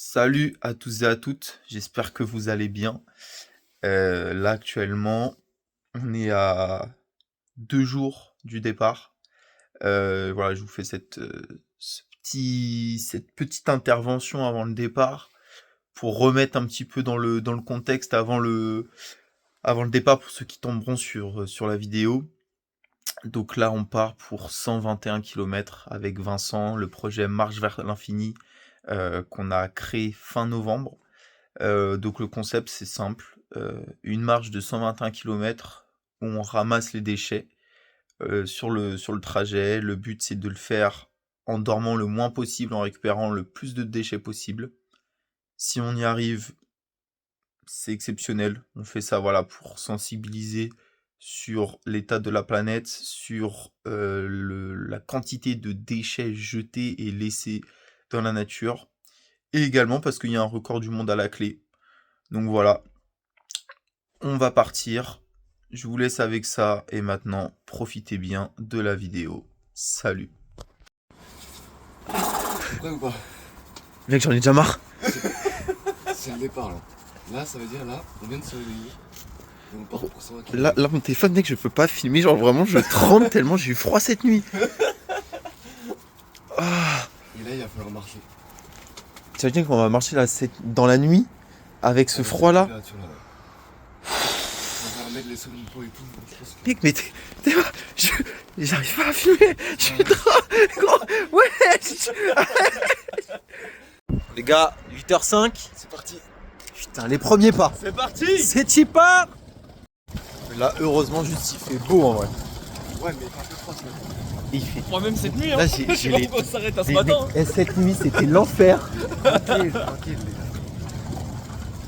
Salut à tous et à toutes, j'espère que vous allez bien. Là actuellement, on est à 2 jours du départ. Voilà, je vous fais cette petite intervention avant le départ pour remettre un petit peu dans le contexte avant le départ pour ceux qui tomberont sur la vidéo. Donc là, on part pour 121 km avec Vincent, le projet Marche vers l'infini qu'on a créé fin novembre. Donc le concept c'est simple, une marche de 121 km où on ramasse les déchets sur le trajet. Le but c'est de le faire en dormant le moins possible, en récupérant le plus de déchets possible. Si on y arrive, c'est exceptionnel. On fait ça voilà pour sensibiliser sur l'état de la planète, sur la quantité de déchets jetés et laissés dans la nature, et également parce qu'il y a un record du monde à la clé. Donc voilà, on va partir. Je vous laisse avec ça et maintenant, profitez bien de la vidéo. Salut. T'es prêt ou pas? Mec, j'en ai déjà marre. C'est le départ là. Là, ça veut dire là, on vient de se réveiller. Et on part pour 120 km. Là, mon téléphone, mec, je peux pas filmer. Genre vraiment, je tremble tellement j'ai eu froid cette nuit. Ah. Et là, il va falloir marcher. Ça veut dire qu'on va marcher là, dans la nuit avec ce froid là. On va mettre les saules et tout. Je pense que... Mec, mais j'arrive pas à filmer. Je suis trop gros. Ouais. Les gars, 8h05. C'est parti. Putain, les premiers pas. C'est parti. C'est y part. Là, heureusement, juste il fait beau en vrai. Ouais, mais pas peu froid ce matin. Il fait. Moi même cette nuit, hein. Là, Je sais pas pourquoi on s'arrête à ce Mais matin. mec, cette nuit, c'était l'enfer. Tranquille.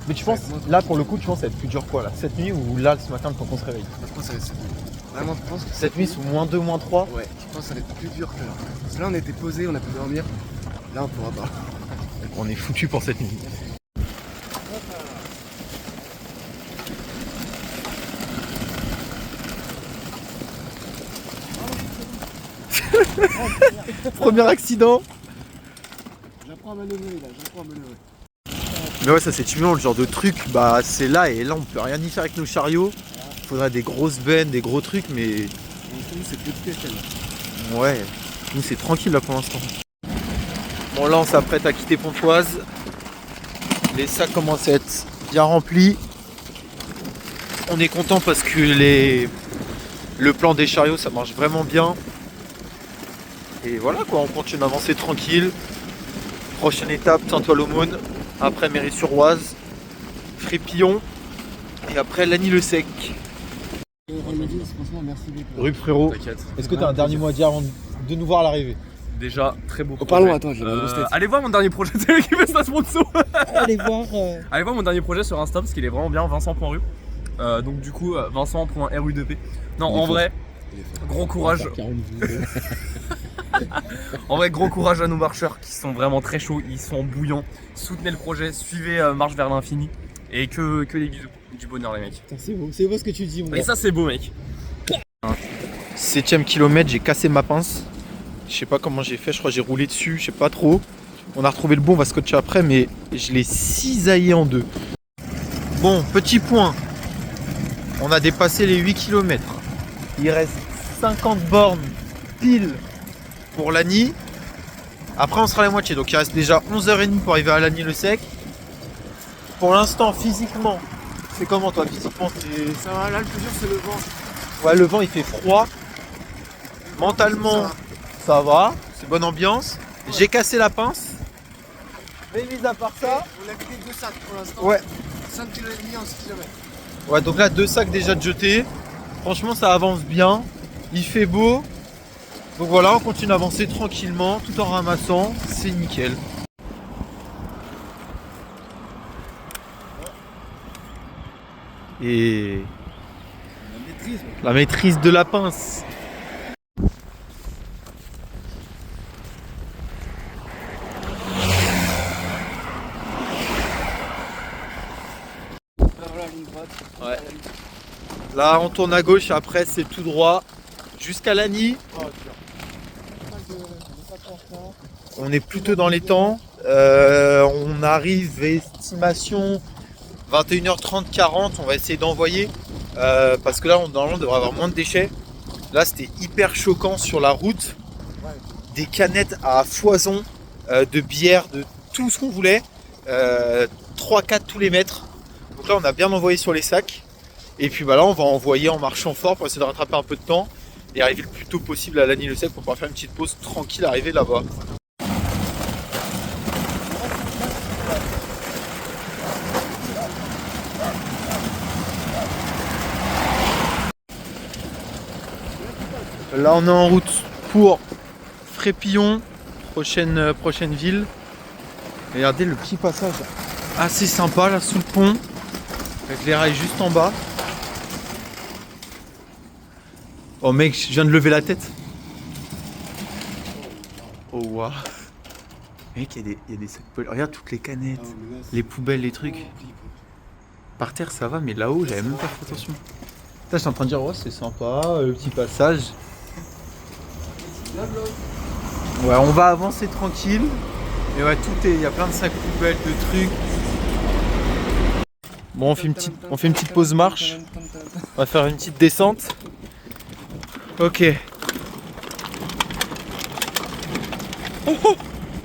Mais tu penses, là pour le coup, tu penses ça va être plus dur quoi là? Cette nuit ou là ce matin quand on se réveille? Je pense que ça va être cette nuit. Vraiment, je pense que Cette nuit sous -2, -3? Ouais, je pense que ça va être plus dur que là. Parce que là, on était posé, on a pu dormir. Là, on pourra pas. On est foutu pour cette nuit. Premier accident. J'apprends à manœuvrer là, j'apprends à manœuvrer. Mais ouais, ça c'est typiquement le genre de truc, bah c'est là et là on peut rien y faire avec nos chariots. Il faudrait des grosses bennes, des gros trucs, mais Et nous, c'est petit échelle là. ouais, nous c'est tranquille là pour l'instant. Bon là on s'apprête à quitter Pontoise. Les sacs commencent à être bien remplis. On est content parce que le plan des chariots ça marche vraiment bien. Et voilà quoi, on continue d'avancer tranquille. Prochaine étape, Saint-Ouen-l'Aumône. Après Méry-sur-Oise, Frépillon. Et après Lagny-le-Sec. On m'a dit, franchement, merci beaucoup. Rup frérot, T'inquiète. est-ce que tu as un dernier mot à dire avant de nous voir à l'arrivée? Déjà, très beau projet. Parlons, attends, j'ai la grosse tête. Allez voir mon dernier projet, c'est lui qui fait ça sponsor. Allez voir. Allez voir mon dernier projet sur Insta parce qu'il est vraiment bien, Vincent.ru. Donc du coup, Vincent.ru2p. Non, en vrai, gros courage. En vrai, gros courage à nos marcheurs qui sont vraiment très chauds, ils sont bouillants. Soutenez le projet, suivez Marche vers l'infini. Et que des bisous, du bonheur les mecs. C'est beau ce que tu dis, mon Et ça c'est beau mec. 7ème kilomètre, j'ai cassé ma pince. Je sais pas comment j'ai fait, je crois que j'ai roulé dessus, je sais pas trop. On a retrouvé le bon, on va scotcher après, mais je l'ai cisaillé en deux. Bon, petit point. On a dépassé les 8 km. Il reste 50 bornes pile pour Lagny. Après, on sera à la moitié, donc il reste déjà 11h30 pour arriver à Lagny-le-Sec. Pour l'instant, physiquement, c'est comment toi physiquement? Ça va, là, le plus dur, c'est le vent. Ouais, le vent il fait froid. Mentalement, ça va, c'est bonne ambiance. J'ai cassé la pince. Mais mis à part ça. On a pris 2 sacs pour l'instant. Ouais. 5,5 km en 6 km. Ouais, donc là, 2 sacs déjà de jetés. Franchement, ça avance bien. Il fait beau. Donc voilà, on continue d'avancer tranquillement tout en ramassant. C'est nickel. Et la maîtrise de la pince. Voilà, ligne droite. Ouais. Là, on tourne à gauche, après c'est tout droit jusqu'à Lagny. On est plutôt dans les temps. On arrive, estimation 21h30, 40. On va essayer d'envoyer parce que là, normalement, on devrait avoir moins de déchets. Là, c'était hyper choquant sur la route. Des canettes à foison, de bière, de tout ce qu'on voulait. 3-4 tous les mètres. Donc là, on a bien envoyé sur les sacs. Et puis bah là, on va envoyer en marchant fort pour essayer de rattraper un peu de temps et arriver le plus tôt possible à Lagny-le-Sec pour pouvoir faire une petite pause tranquille, arriver là-bas. Là, on est en route pour Frépillon, prochaine ville. Regardez le petit passage assez sympa là sous le pont, avec les rails juste en bas. Oh mec, je viens de lever la tête. Oh waouh. Mec, il y a des sacs poubelles. Regarde toutes les canettes, les poubelles, les trucs. Par terre ça va, mais là-haut j'avais même pas fait attention. Putain, j'étais en train de dire, ouais, c'est sympa, le petit passage. Ouais, on va avancer tranquille. Mais ouais, il y a plein de sacs poubelles, de trucs. Bon, on fait une petite pause marche. On va faire une petite descente. Ok. Oh, oh,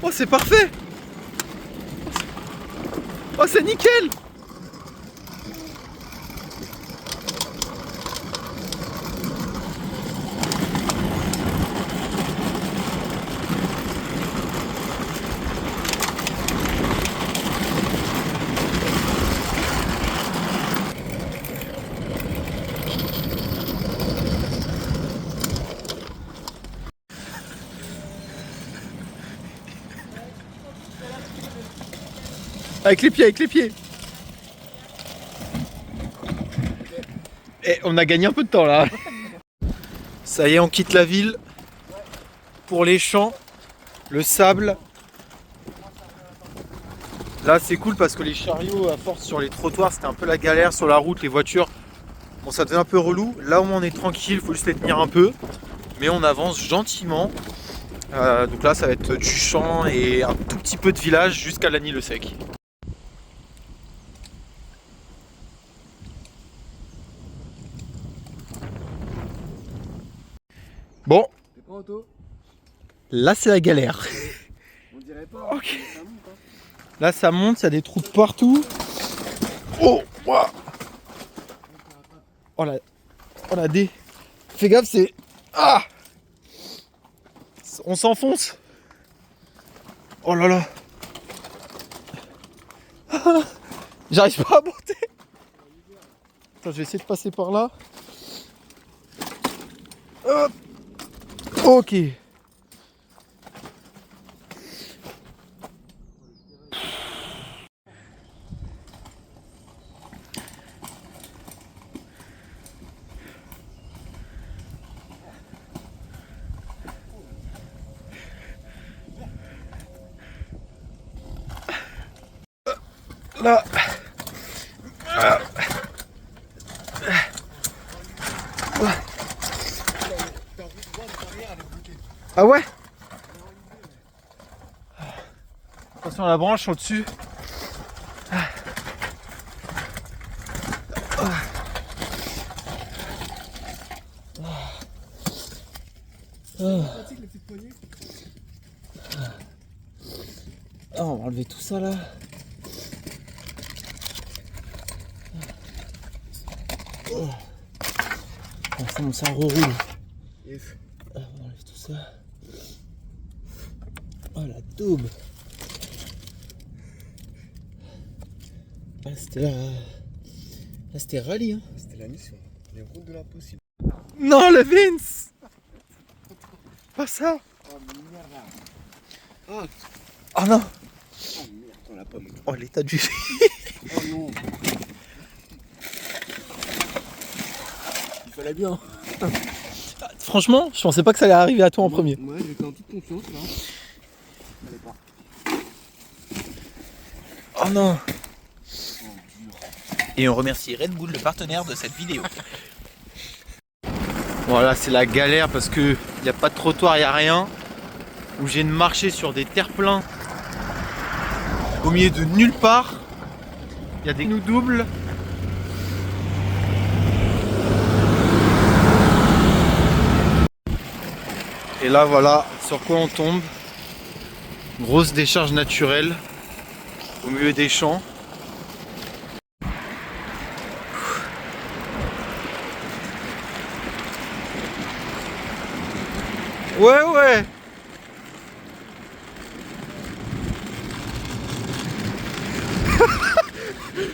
oh, c'est parfait. Oh, c'est nickel. Avec les pieds. Et on a gagné un peu de temps là. Ça y est, on quitte la ville pour les champs, le sable. Là c'est cool parce que les chariots à force sur les trottoirs c'était un peu la galère sur la route, les voitures. Bon, ça devient un peu relou. Là au moins on est tranquille, il faut juste les tenir un peu. Mais on avance gentiment. Donc là ça va être du champ et un tout petit peu de village jusqu'à Lagny-le-Sec. Bon, là c'est la galère. On dirait pas. Ok. Là ça monte, il y a des trous de partout. Oh, wow. Oh la dé. Fais gaffe, c'est. Ah. On s'enfonce. Oh là là. J'arrive pas à monter. Attends, je vais essayer de passer par là. Hop. Ok. Là. Ah ouais? Attention à la branche au-dessus. On va enlever tout ça là. C'est bon, ça reroule. On enlève tout ça. Oh la daube. Ah c'était là. Là c'était rallye hein. C'était la mission. Les routes de l'impossible. Non le Vince. Pas ça. Oh merde. Oh non. Oh merde, on l'a pas mis. Oh l'état du. Oh non. Il fallait bien. Franchement, je pensais pas que ça allait arriver à toi en premier. Ouais, j'étais en toute confiance là. Fallait pas. Oh non. Et on remercie Red Bull, le partenaire de cette vidéo. Voilà, c'est la galère parce que il n'y a pas de trottoir, il n'y a rien. Où j'ai de marcher sur des terre-pleins au milieu de nulle part. Il y a des nous doubles. Et là voilà sur quoi on tombe. Grosse décharge naturelle au milieu des champs. Ouais.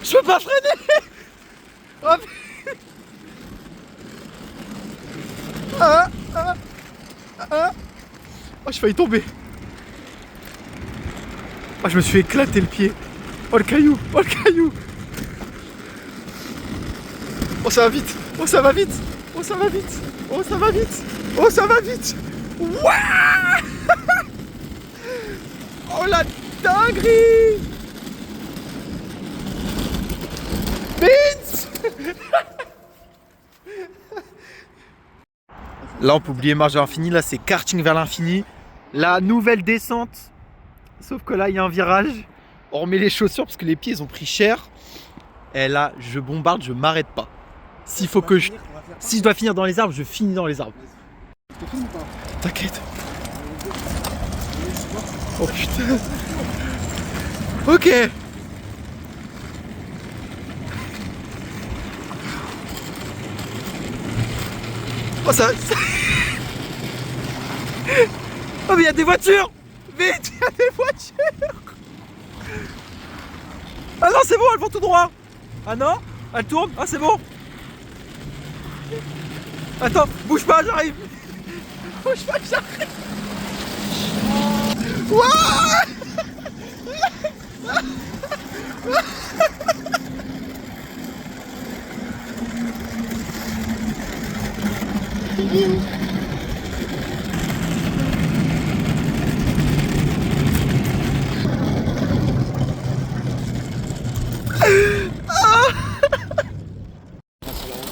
Je peux pas freiner. Oh, oh, j'ai failli tomber. Oh, je me suis éclaté le pied. Oh le caillou. Oh ça va vite. Oh ça va vite. Ouah. Oh la dinguerie. Vince. Là on peut oublier marche vers l'infini, là c'est karting vers l'infini. La nouvelle descente. Sauf que là il y a un virage. On remet les chaussures parce que les pieds ils ont pris cher. Et là je bombarde, je m'arrête pas. Si je dois finir dans les arbres, je finis dans les arbres. T'inquiète. Oh putain. Ok. Oh ça. Oh mais il y a des voitures. Vite, il y a des voitures. Ah non c'est bon, elles vont tout droit. Ah non, elles tournent. Ah c'est bon. Attends, bouge pas, j'arrive. Ouah.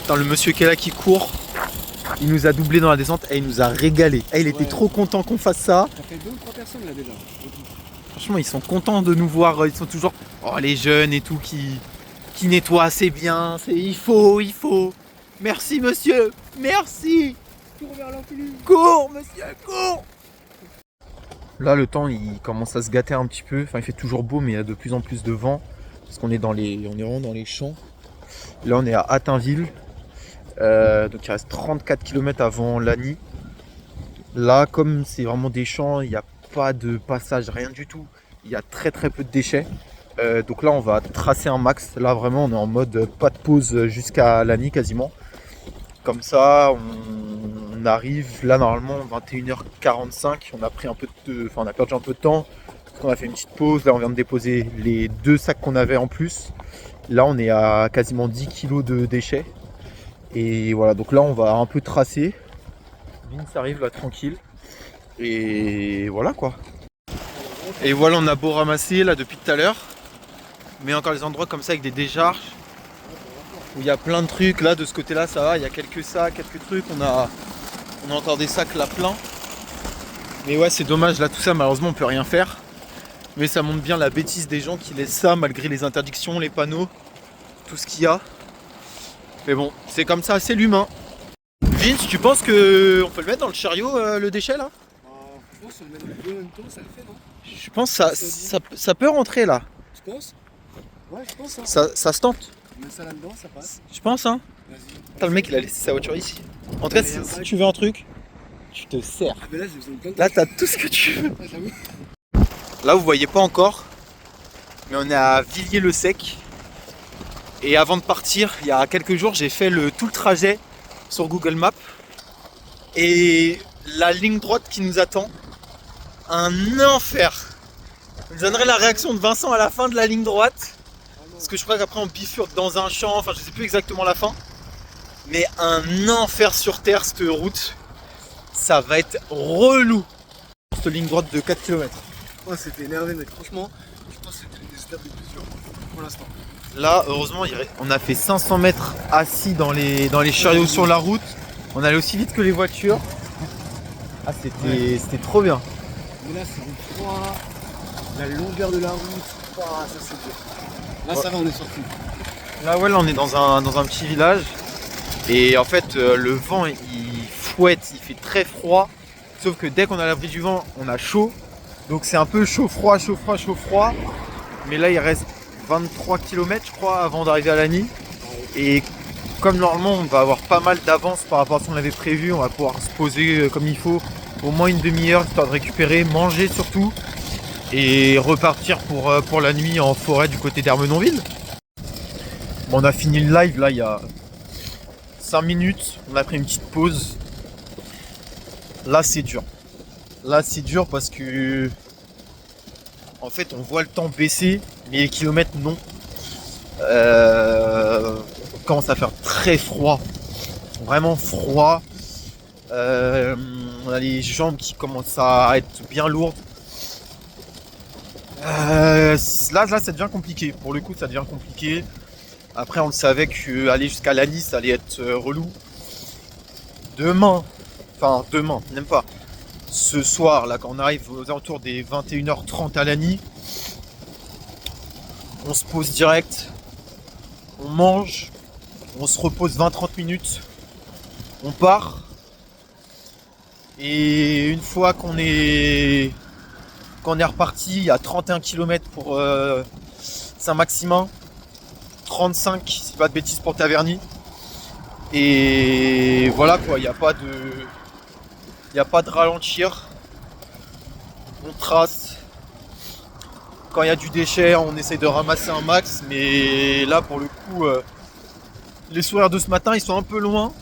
Attends, le monsieur qui est là qui court, il nous a doublé dans la descente et il nous a régalé. Et il était trop content qu'on fasse ça. Ça fait 2 ou 3 personnes là déjà. Franchement, ils sont contents de nous voir. Ils sont toujours, oh les jeunes et tout qui nettoient assez bien. Il faut. Merci monsieur, merci. Cours vers l'infini. Cours monsieur, cours. Là, le temps, il commence à se gâter un petit peu. Enfin, il fait toujours beau, mais il y a de plus en plus de vent parce qu'on est on est vraiment dans les champs. Là, on est à Attinville. Donc il reste 34 km avant Lagny. Là comme c'est vraiment des champs, il n'y a pas de passage, rien du tout. Il y a très peu de déchets. Donc là on va tracer un max. Là vraiment on est en mode pas de pause jusqu'à Lagny quasiment. Comme ça on arrive là normalement 21h45. On a pris un peu on a perdu un peu de temps. On a fait une petite pause. Là on vient de déposer les 2 sacs qu'on avait en plus. Là on est à quasiment 10 kg de déchets. Et voilà, donc là on va un peu tracer. Vince arrive là tranquille. Et voilà quoi. Et voilà, on a beau ramasser là depuis tout à l'heure. Mais encore des endroits comme ça avec des décharges. Où il y a plein de trucs. Là de ce côté là ça va, il y a quelques sacs, quelques trucs. On a encore des sacs là plein. Mais ouais c'est dommage, là tout ça malheureusement on peut rien faire. Mais ça montre bien la bêtise des gens qui laissent ça malgré les interdictions, les panneaux, tout ce qu'il y a. Mais bon, c'est comme ça, c'est l'humain. Vince, tu penses qu'on peut le mettre dans le chariot, le déchet là? Je pense que le mettre dans le temps, ça le fait, non? Je pense que ça peut rentrer là. Tu penses? Ouais, je pense. Hein. Ça se tente. On met ça là-dedans, ça passe. Je pense hein. Vas-y. Putain, le mec il a laissé sa voiture ici. En tout cas, si tu veux un truc, tu te sers. Ah, mais là, j'ai besoin de plein de Là, t'as tout ce que tu veux. Ah, j'avoue. Là, vous voyez pas encore, mais on est à Villiers-le-Sec. Et avant de partir, il y a quelques jours, j'ai fait tout le trajet sur Google Maps. Et la ligne droite qui nous attend, un enfer. Je vous donnerai la réaction de Vincent à la fin de la ligne droite. Parce que je crois qu'après on bifurque dans un champ, enfin je sais plus exactement la fin. Mais un enfer sur terre cette route. Ça va être relou. Cette ligne droite de 4 km. Oh, c'était énervé, mec. Franchement, je pense que c'était une des étapes les plus dures pour l'instant. Là, heureusement, on a fait 500 mètres assis dans les chariots sur la route. On allait aussi vite que les voitures. Ah, c'était trop bien. Mais là, c'est le froid, la longueur de la route, Ouah, ça c'est dur. Là, ça va, on est sorti. Là, ouais, là, on est dans un petit village. Et en fait, le vent, il fouette, il fait très froid. Sauf que dès qu'on est à l'abri du vent, on a chaud. Donc c'est un peu chaud-froid, chaud-froid, chaud-froid. Mais là, il reste 23 km, je crois, avant d'arriver à Lagny. Et comme normalement, on va avoir pas mal d'avance par rapport à ce qu'on avait prévu, on va pouvoir se poser comme il faut, au moins une demi-heure, histoire de récupérer, manger surtout. Et repartir pour la nuit en forêt du côté d'Ermenonville. Bon, on a fini le live là il y a 5 minutes, on a pris une petite pause. Là c'est dur. Là c'est dur parce que en fait on voit le temps baisser, mais les kilomètres non. On commence à faire très froid. Vraiment froid. On a les jambes qui commencent à être bien lourdes. Là ça devient compliqué. Pour le coup ça devient compliqué. Après on le savait qu'aller jusqu'à Lagny ça allait être relou. Demain, même pas. Ce soir là quand on arrive aux alentours des 21h30 à Lagny, on se pose direct, on mange, on se repose 20-30 minutes, on part. Et une fois qu'on est reparti, il y a 31 km pour Saint-Maximin, 35 si pas de bêtises pour Taverny. Et voilà quoi, il n'y a pas de ralentir. On trace. Quand il y a du déchet, on essaie de ramasser un max, mais là pour le coup, les sourires de ce matin ils sont un peu loin.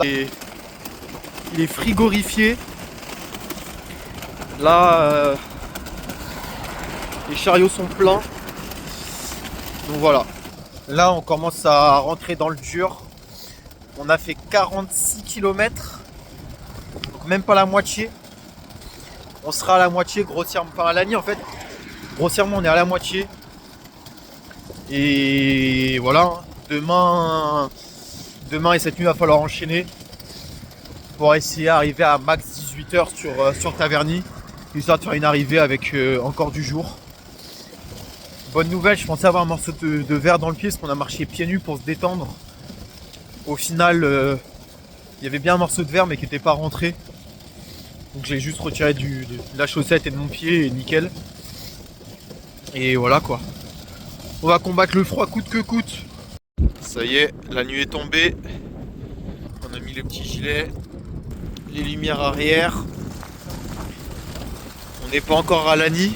Il est frigorifié. Là, les chariots sont pleins. Donc voilà. Là, on commence à rentrer dans le dur. On a fait 46 km. Donc même pas la moitié. On sera à la moitié, grossièrement. Enfin, à Lagny, en fait, grossièrement, on est à la moitié. Et voilà. Demain et cette nuit, il va falloir enchaîner pour essayer d'arriver à max 18h sur Taverny, histoire de faire une arrivée avec encore du jour. Bonne nouvelle, je pensais avoir un morceau de verre dans le pied parce qu'on a marché pieds nus pour se détendre. Au final, il y avait bien un morceau de verre mais qui n'était pas rentré. Donc je l'ai juste retiré de la chaussette et de mon pied et nickel. Et voilà quoi. On va combattre le froid coûte que coûte. Ça y est, la nuit est tombée. On a mis les petits gilets. Les lumières arrière. On n'est pas encore à Lagny.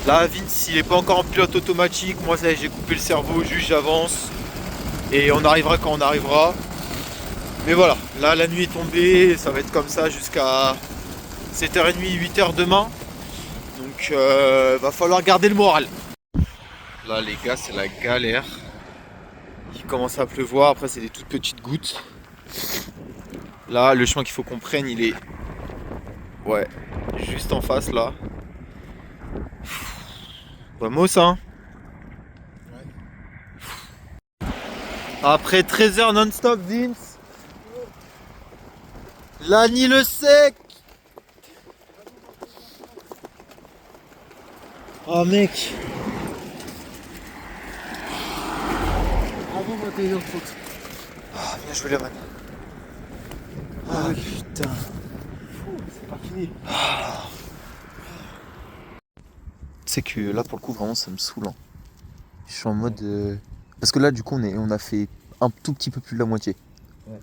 Là Vince il est pas encore en pilote automatique. Moi ça y est, j'ai coupé le cerveau, juste j'avance. Et on arrivera quand on arrivera. Mais voilà, là la nuit est tombée. Ça va être comme ça jusqu'à 7h30, 8h demain. Donc va falloir garder le moral. Là les gars c'est la galère. Il commence à pleuvoir, après c'est des toutes petites gouttes. Là, le chemin qu'il faut qu'on prenne, il est juste en face là. Vamos hein. Ouais. Après 13 heures non-stop Vince. Lagny le sec. Oh mec. Bravo 21h30. Ah, bien joué le man. Ah putain. C'est pas fini. Tu sais que là pour le coup vraiment ça me saoule. Hein. Je suis en mode... Parce que là du coup on a fait un tout petit peu plus de la moitié. Ouais.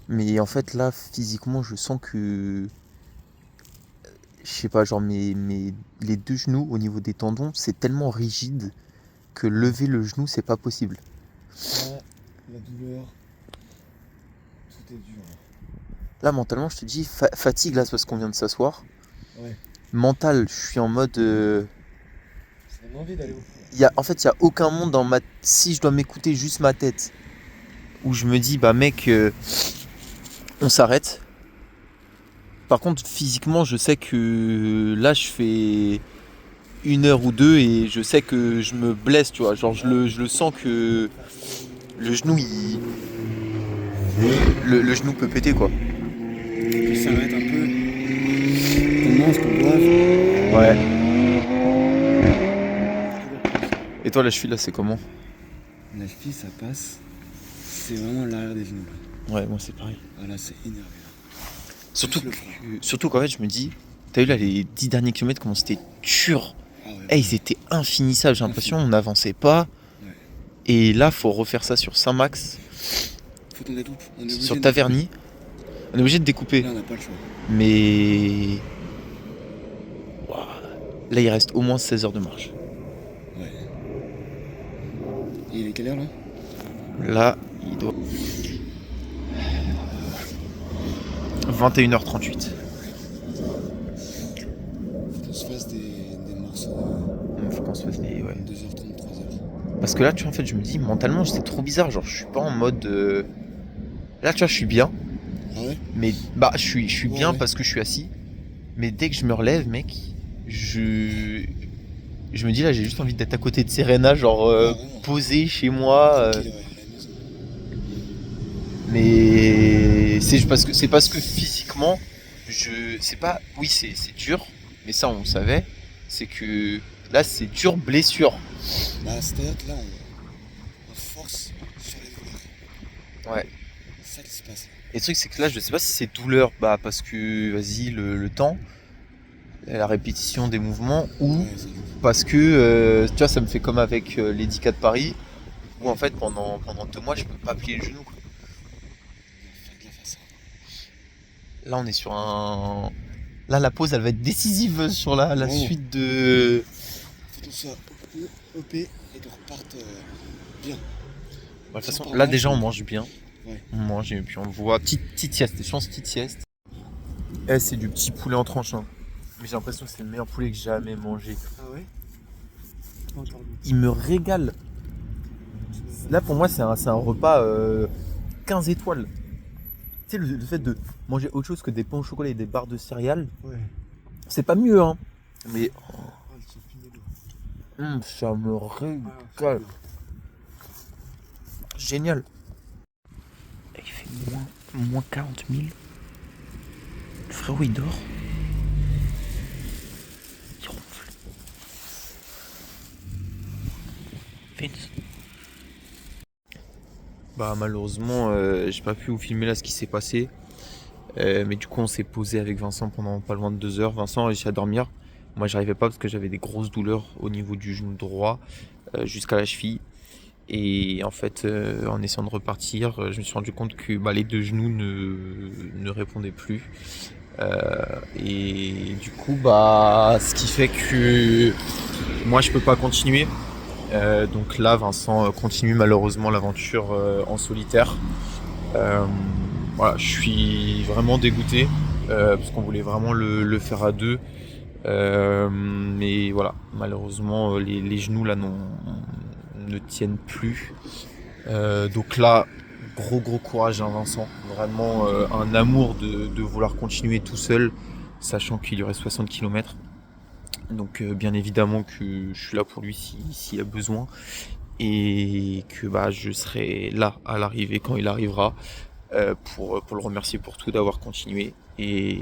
Mais en fait là physiquement je sens que... Je sais pas, genre les deux genoux au niveau des tendons c'est tellement rigide que lever le genou c'est pas possible. Ouais, la douleur. Tout est dur. Là mentalement je te dis fatigue là c'est parce qu'on vient de s'asseoir. Ouais. Mental je suis en mode... Ça donne envie d'aller au fond. En fait il y a aucun monde dans ma... Si je dois m'écouter juste ma tête où je me dis bah mec on s'arrête. Par contre physiquement je sais que là je fais 1 heure ou 2 et je sais que je me blesse tu vois. Genre je le sens que le genou il... Le genou peut péter quoi. Puis s'arrête un peu. On mange, qu'on boive. Ouais. Et toi, la cheville, là, c'est comment? La cheville, ça passe. C'est vraiment l'arrière des genoux. Ouais, moi, c'est pareil. Ah là, c'est énervé. Surtout, Plus le frein. surtout qu'en fait, je me dis, t'as vu là, les 10 derniers kilomètres, comment c'était dur. Ah ouais. Eh, ils étaient infinissables, j'ai l'impression, on n'avançait pas. Ouais. Et là, faut refaire ça sur Saint-Max, Faut qu'on découpe. On est obligé sur de Taverny. On est obligé de découper. découper. Là, on n'a pas le choix. Mais. Ouah. Là, il reste au moins 16 heures de marche. Ouais. Et il est quelle heure là? Là, il doit. 21h38. Faut qu'on se fasse des morceaux Faut qu'on se fasse des. Ouais. de 2h30, 3h. Parce que là, tu vois, en fait, je me dis, mentalement, c'est trop bizarre. Genre, je suis pas en mode. Là, tu vois, je suis bien. Ah ouais? Mais bah, je suis Ouais, bien ouais. parce que je suis assis. Mais dès que je me relève, mec, je me dis là, j'ai juste envie d'être à côté de Serena, genre Ah, vraiment. posé chez moi. Tranquille, ouais, à la maison. Mais c'est parce que physiquement, c'est pas, oui, c'est dur, mais ça on le savait. C'est que là, c'est dur blessure. Bah, c'est-à-dire que là, on force sur les douleurs. Ouais. C'est ça qui se passe. Et le truc, c'est que là, je sais pas si c'est douleur, bah parce que vas-y le temps, la répétition des mouvements, ou Ouais, c'est parce que tu vois, ça me fait comme avec les 10K de Paris, où en fait pendant 2 mois, je peux pas plier le genou, quoi. faire gaffe à ça. Là, on est sur un. Là, la pause, elle va être décisive sur la Vraiment. suite de. Faut qu'on soit OP et qu'on reparte bien. Bah, de toute façon, là déjà, on mange bien. Ouais. On mange et puis on le voit. Petite sieste, je pense petite sieste. Eh, c'est du petit poulet en tranche, hein. Mais j'ai l'impression que c'est le meilleur poulet que j'ai jamais mangé. Ah ouais? Il me régale. Là, pour moi, c'est un repas 15 étoiles. Tu sais, le fait de manger autre chose que des pains au chocolat et des barres de céréales, Ouais. c'est pas mieux, hein. Mais Ah, ils sont finis, là. ça me régale. Génial. Il fait moins 40 000. Le frérot, il dort. Il ronfle. Vince. Bah malheureusement, j'ai pas pu vous filmer là ce qui s'est passé. Mais du coup, on s'est posé avec Vincent pendant pas loin de 2 heures. Vincent a réussi à dormir. Moi, j'arrivais pas parce que j'avais des grosses douleurs au niveau du genou droit jusqu'à la cheville. Et en fait, en essayant de repartir, je me suis rendu compte que les 2 genoux ne répondaient plus. Et du coup, ce qui fait que moi, je peux pas continuer. Donc là, Vincent continue malheureusement l'aventure en solitaire. Voilà, je suis vraiment dégoûté parce qu'on voulait vraiment le faire à 2. Mais voilà, malheureusement, les genoux là ne tiennent plus. Donc là, gros courage, hein, Vincent. Vraiment un amour de vouloir continuer tout seul, sachant qu'il y aurait 60 km. Donc bien évidemment que je suis là pour lui s'il a besoin. Et que je serai là à l'arrivée quand il arrivera pour le remercier pour tout, d'avoir continué. Et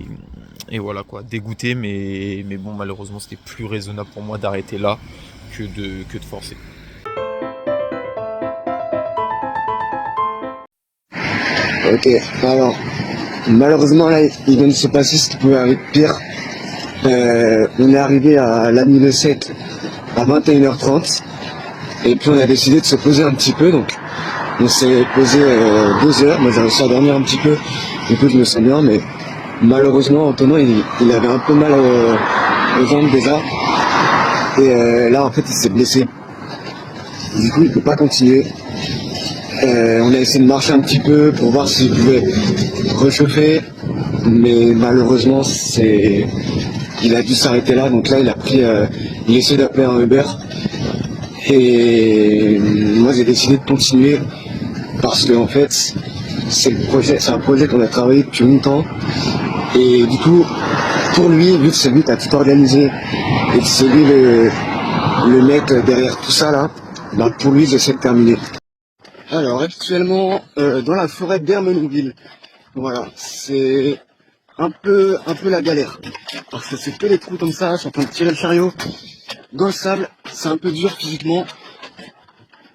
voilà quoi, dégoûté, mais bon, malheureusement c'était plus raisonnable pour moi d'arrêter là que de forcer. Ok, alors, malheureusement là, il vient de se passer ce qui pouvait arriver de pire. On est arrivé à l'Agneau 7 à 21h30 et puis on a décidé de se poser un petit peu, donc on s'est posé 2 heures. Moi j'ai réussi à dormir un petit peu, du coup je me sens bien, mais malheureusement Antonin il avait un peu mal aux jambes déjà, et là en fait il s'est blessé, du coup il peut pas continuer. On a essayé de marcher un petit peu pour voir s'il pouvait réchauffer, mais malheureusement il a dû s'arrêter là, donc là il a essayé d'appeler un Uber, et moi j'ai décidé de continuer parce que en fait c'est un projet qu'on a travaillé depuis longtemps, et du coup pour lui, vu que c'est lui qui a tout organisé et que c'est lui le mec derrière tout ça là, pour lui j'essaie de terminer. Alors actuellement dans la forêt d'Ermenonville, voilà, c'est un peu la galère, parce que c'est que les trous comme ça, je suis en train de tirer le chariot dans le sable, c'est un peu dur physiquement,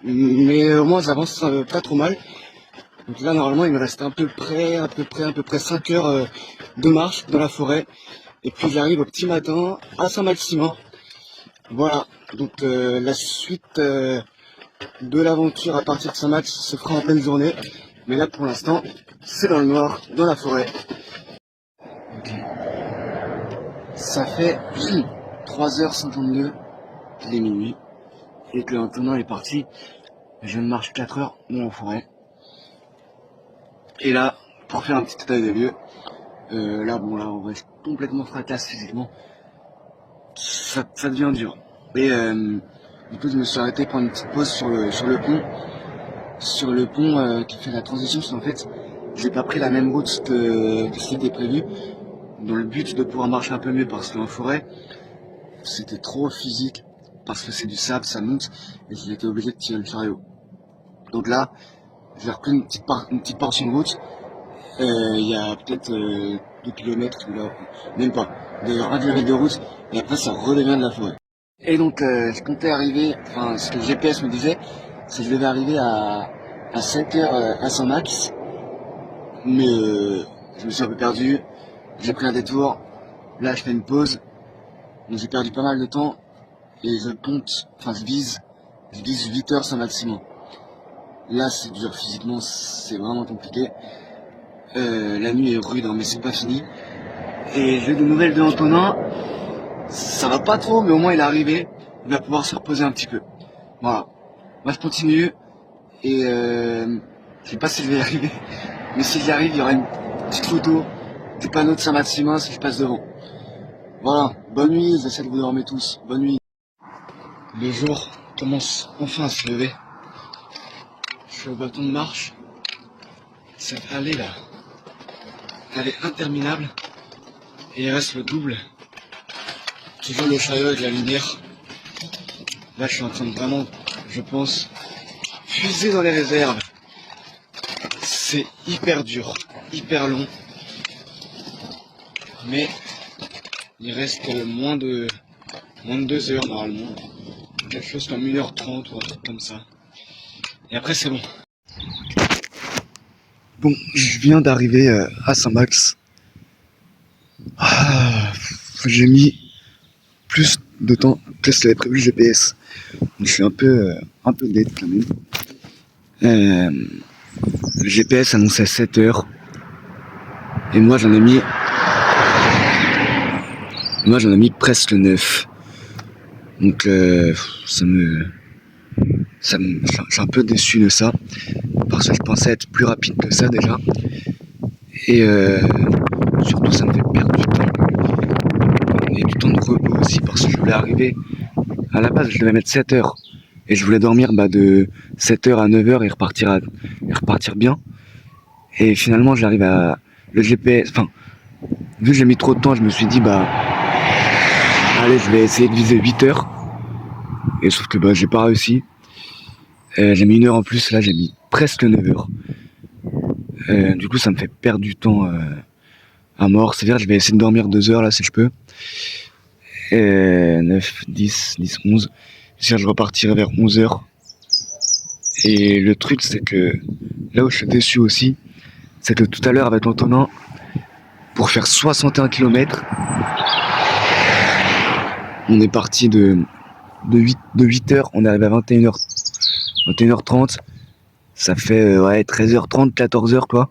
Mais au moins j'avance pas trop mal. Donc là normalement il me reste à peu près 5 heures de marche dans la forêt. Et puis j'arrive au petit matin à Saint-Maximin. Voilà, donc la suite de l'aventure à partir de Saint-Max se fera en pleine journée. Mais là pour l'instant, c'est dans le noir, dans la forêt. Ok. Ça fait 3h52, il est minuit. Et que l'entraînement est parti. Je marche 4 heures dans la forêt. Et là, pour faire un petit état des lieux, là on reste complètement fracasse physiquement. Ça devient dur. Et du coup je me suis arrêté prendre une petite pause sur le pont. Sur le pont qui fait la transition, parce qu'en fait j'ai pas pris la même route que ce qui était prévu, dans le but de pouvoir marcher un peu mieux, parce qu'en forêt c'était trop physique, parce que c'est du sable, ça monte, et j'ai été obligé de tirer le chariot. Donc là, j'ai repris une petite portion de route, il y a peut-être 2 kilomètres, là, même pas, d'ailleurs 1,2 de route, et après ça redevient de la forêt. Et donc je comptais arriver, enfin ce que le GPS me disait, c'est que je devais arriver à 7 heures à Saint-Max, mais je me suis un peu perdu, j'ai pris un détour, là je fais une pause, donc j'ai perdu pas mal de temps, et je vise 8 heures Saint-Maximin. Là c'est dur physiquement, c'est vraiment compliqué, la nuit est rude hein, mais c'est pas fini, et j'ai des nouvelles de Antonin. Ça va pas trop, mais au moins il est arrivé. Il va pouvoir se reposer un petit peu. Voilà. Moi je continue. Et je sais pas si je vais y arriver. Mais si j'y arrive, il y aura une petite photo du panneau de Saint-Maximin si je passe devant. Voilà. Bonne nuit, j'essaie de vous dormir tous. Bonne nuit. Le jour commence enfin à se lever. Je suis au bâton de marche. Cette allée là, elle est interminable. Et il reste le double. Toujours le chariot avec la lumière. Là je suis en train de vraiment, je pense, puiser dans les réserves. C'est hyper dur, hyper long. Mais il reste moins de 2 heures normalement. Quelque chose comme 1h30 ou un truc comme ça. Et après c'est bon. Bon, je viens d'arriver à Saint-Max. J'ai mis plus de temps que ce qu'avait prévu le GPS. Donc je suis un peu dead quand même. Le GPS annonçait 7 heures. Et moi j'en ai mis presque 9. Donc je suis un peu déçu de ça. Parce que je pensais être plus rapide que ça déjà. Et surtout ça me fait perdre du temps. Et du temps de repos aussi, parce que je voulais arriver, à la base je devais mettre 7 heures, et je voulais dormir de 7 heures à 9 heures et repartir bien, et finalement j'arrive à le GPS, vu que j'ai mis trop de temps, je me suis dit allez je vais essayer de viser 8 heures, et sauf que j'ai pas réussi, j'ai mis 1 heure en plus, là j'ai mis presque 9 heures, du coup ça me fait perdre du temps à mort, c'est-à-dire je vais essayer de dormir 2 heures là si je peux. 9, 10, 11. Je repartirai vers 11 heures. Et le truc, c'est que là où je suis déçu aussi, c'est que tout à l'heure avec Antonin, pour faire 61 km, on est parti de 8 heures, on est arrivé à 21h30. Ça fait 13h30, 14h quoi.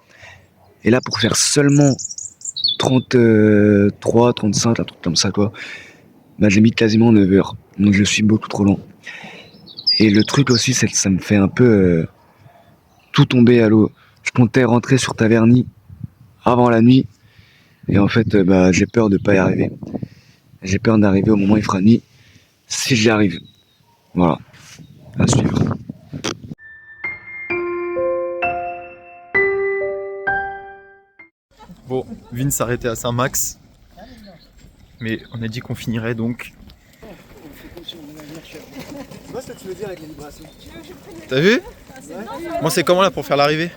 Et là, pour faire seulement 33, 35, un truc comme ça quoi, j'ai mis quasiment 9 heures, donc je suis beaucoup trop lent. Et le truc aussi, c'est que ça me fait un peu tout tomber à l'eau. Je comptais rentrer sur Taverny avant la nuit, et en fait, j'ai peur de pas y arriver. J'ai peur d'arriver au moment où il fera nuit, si j'y arrive. Voilà, à suivre. Bon, Vin s'arrêtait à Saint-Max. Mais on a dit qu'on finirait donc. Tu vois ce que tu veux dire avec les vibrations? T'as vu? Moi c'est comment là pour faire l'arrivée?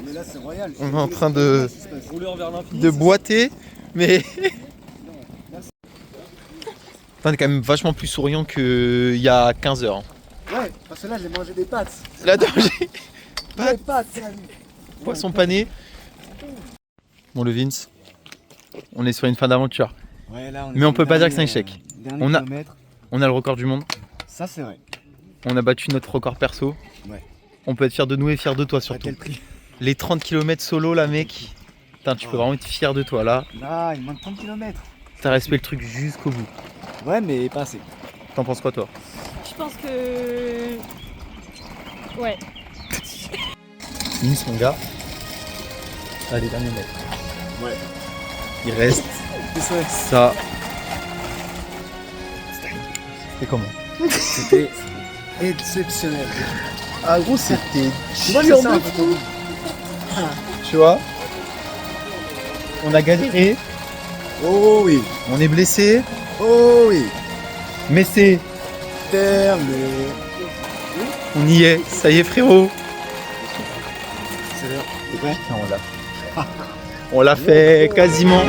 Mais là c'est royal. On est en train de Rouleur vers l'infini. boiter, mais. On est quand même vachement plus souriant qu'il y a 15 heures. Ouais, parce que là, j'ai mangé des pâtes. La danger. Des pâtes, Poisson pané. Bon, le Vince, on est sur une fin d'aventure. Ouais, là, Mais on peut pas dire que c'est un échec. On a- Kilomètre. On a le record du monde. Ça, c'est vrai. On a battu notre record perso. Ouais. On peut être fier de nous et fier de toi À surtout. quel prix? Les 30 km solo là, mec. Putain, tu peux vraiment être fier de toi là. Là, il manque 30 km. T'as respecté le truc jusqu'au bout. Ouais, mais pas assez. T'en penses quoi toi? Je pense que. Ouais. Vince, mon gars. Allez, dernier mètre. Ouais. Il reste C'est vrai. ça. C'était comment? C'était exceptionnel. Ah gros, c'était... Tu vois, c'est ça, un peu. Tu vois? On a galéré, Oh oui. on est blessé, Oh oui. mais c'est... Terminé. On y est, ça y est frérot. C'est vrai. C'est vrai. On l'a fait quasiment.